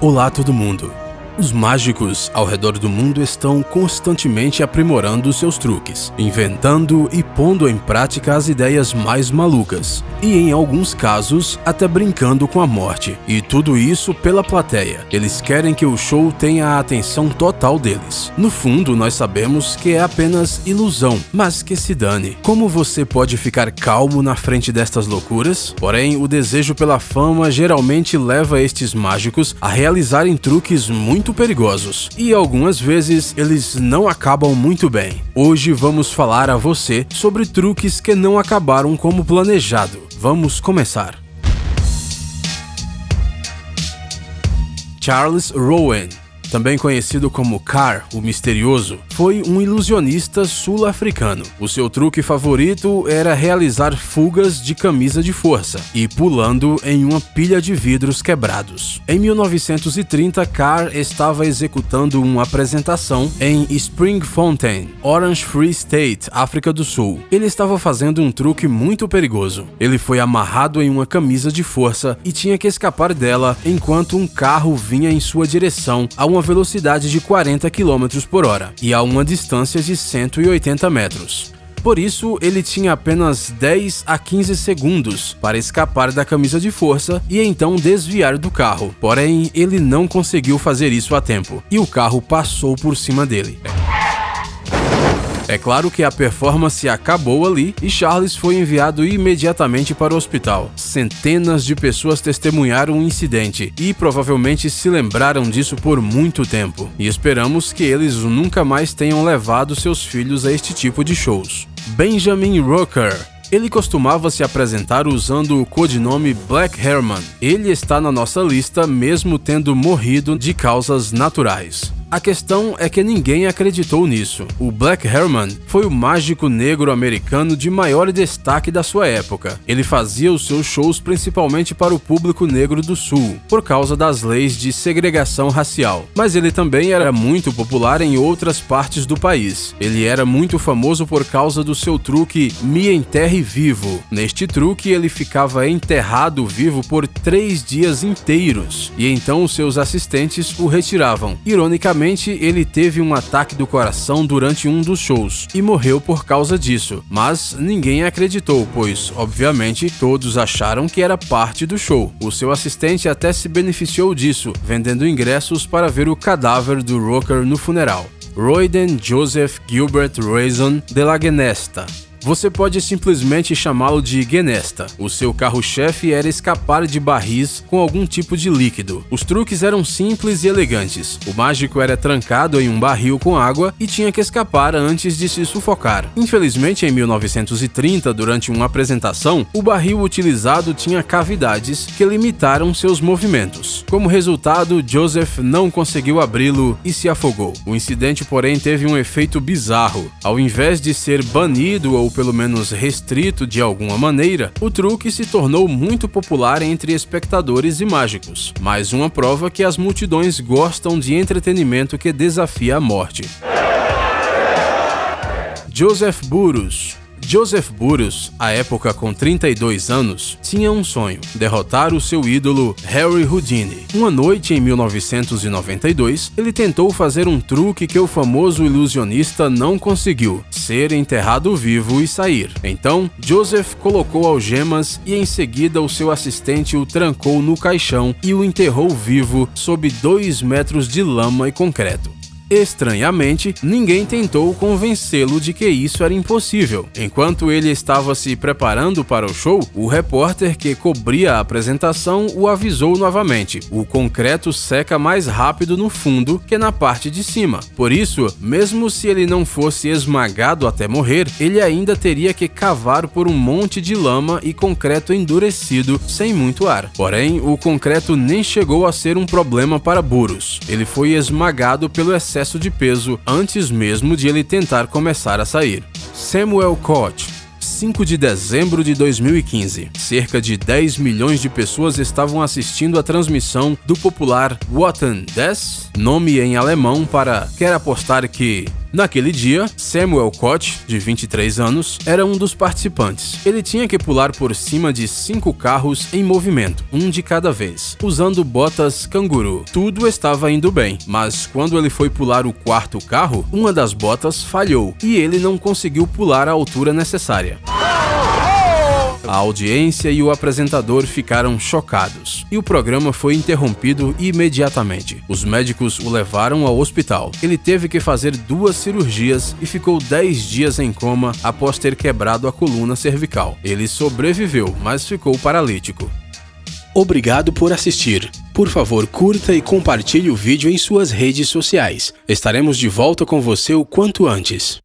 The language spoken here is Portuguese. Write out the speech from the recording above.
Olá todo mundo! Os mágicos ao redor do mundo estão constantemente aprimorando seus truques, inventando e pondo em prática as ideias mais malucas, e em alguns casos até brincando com a morte. E tudo isso pela plateia. Eles querem que o show tenha a atenção total deles. No fundo, nós sabemos que é apenas ilusão, mas que se dane. Como você pode ficar calmo na frente destas loucuras? Porém, o desejo pela fama geralmente leva estes mágicos a realizarem truques muito perigosos, e algumas vezes eles não acabam muito bem. Hoje vamos falar a você sobre truques que não acabaram como planejado. Vamos começar. Charles Rowan, também conhecido como Car, o Misterioso, foi um ilusionista sul-africano. O seu truque favorito era realizar fugas de camisa de força e pulando em uma pilha de vidros quebrados. Em 1930, Car estava executando uma apresentação em Springfontein, Orange Free State, África do Sul. Ele estava fazendo um truque muito perigoso. Ele foi amarrado em uma camisa de força e tinha que escapar dela enquanto um carro vinha em sua direção a uma velocidade de 40 km por hora e a uma distância de 180 metros. Por isso, ele tinha apenas 10 a 15 segundos para escapar da camisa de força e então desviar do carro. Porém, ele não conseguiu fazer isso a tempo e o carro passou por cima dele. É claro que a performance acabou ali e Charles foi enviado imediatamente para o hospital. Centenas de pessoas testemunharam o incidente e provavelmente se lembraram disso por muito tempo. E esperamos que eles nunca mais tenham levado seus filhos a este tipo de shows. Benjamin Rucker. Ele costumava se apresentar usando o codinome Black Herman. Ele está na nossa lista mesmo tendo morrido de causas naturais. A questão é que ninguém acreditou nisso. O Black Herman foi o mágico negro americano de maior destaque da sua época. Ele fazia os seus shows principalmente para o público negro do Sul, por causa das leis de segregação racial. Mas ele também era muito popular em outras partes do país. Ele era muito famoso por causa do seu truque Me Enterre Vivo. Neste truque, ele ficava enterrado vivo por 3 dias inteiros, e então os seus assistentes o retiravam. Ironicamente, ele teve um ataque do coração durante um dos shows e morreu por causa disso, mas ninguém acreditou, pois, obviamente, todos acharam que era parte do show. O seu assistente até se beneficiou disso, vendendo ingressos para ver o cadáver do Rucker no funeral. Royden Joseph Gilbert Reason de la Genesta. Você pode simplesmente chamá-lo de Genesta. O seu carro-chefe era escapar de barris com algum tipo de líquido. Os truques eram simples e elegantes. O mágico era trancado em um barril com água e tinha que escapar antes de se sufocar. Infelizmente, em 1930, durante uma apresentação, o barril utilizado tinha cavidades que limitaram seus movimentos. Como resultado, Joseph não conseguiu abri-lo e se afogou. O incidente, porém, teve um efeito bizarro. Ao invés de ser banido ou pelo menos restrito de alguma maneira, o truque se tornou muito popular entre espectadores e mágicos. Mais uma prova que as multidões gostam de entretenimento que desafia a morte. Joseph Burroughs. Joseph Burroughs, à época com 32 anos, tinha um sonho: derrotar o seu ídolo Harry Houdini. Uma noite em 1992, ele tentou fazer um truque que o famoso ilusionista não conseguiu: ser enterrado vivo e sair. Então, Joseph colocou algemas e em seguida o seu assistente o trancou no caixão e o enterrou vivo sob 2 metros de lama e concreto. Estranhamente, ninguém tentou convencê-lo de que isso era impossível. Enquanto ele estava se preparando para o show, o repórter que cobria a apresentação o avisou novamente: o concreto seca mais rápido no fundo que na parte de cima. Por isso, mesmo se ele não fosse esmagado até morrer, ele ainda teria que cavar por um monte de lama e concreto endurecido sem muito ar. Porém, o concreto nem chegou a ser um problema para Burroughs. Ele foi esmagado pelo excesso de peso antes mesmo de ele tentar começar a sair. Samuel Koch. 5 de dezembro de 2015, cerca de 10 milhões de pessoas estavam assistindo a transmissão do popular Wetten das, nome em alemão para quer apostar que. Naquele dia, Samuel Koch, de 23 anos, era um dos participantes. Ele tinha que pular por cima de 5 carros em movimento, um de cada vez, usando botas canguru. Tudo estava indo bem, mas quando ele foi pular o quarto carro, uma das botas falhou e ele não conseguiu pular a altura necessária. A audiência e o apresentador ficaram chocados, e o programa foi interrompido imediatamente. Os médicos o levaram ao hospital. Ele teve que fazer 2 cirurgias e ficou 10 dias em coma após ter quebrado a coluna cervical. Ele sobreviveu, mas ficou paralítico. Obrigado por assistir. Por favor, curta e compartilhe o vídeo em suas redes sociais. Estaremos de volta com você o quanto antes.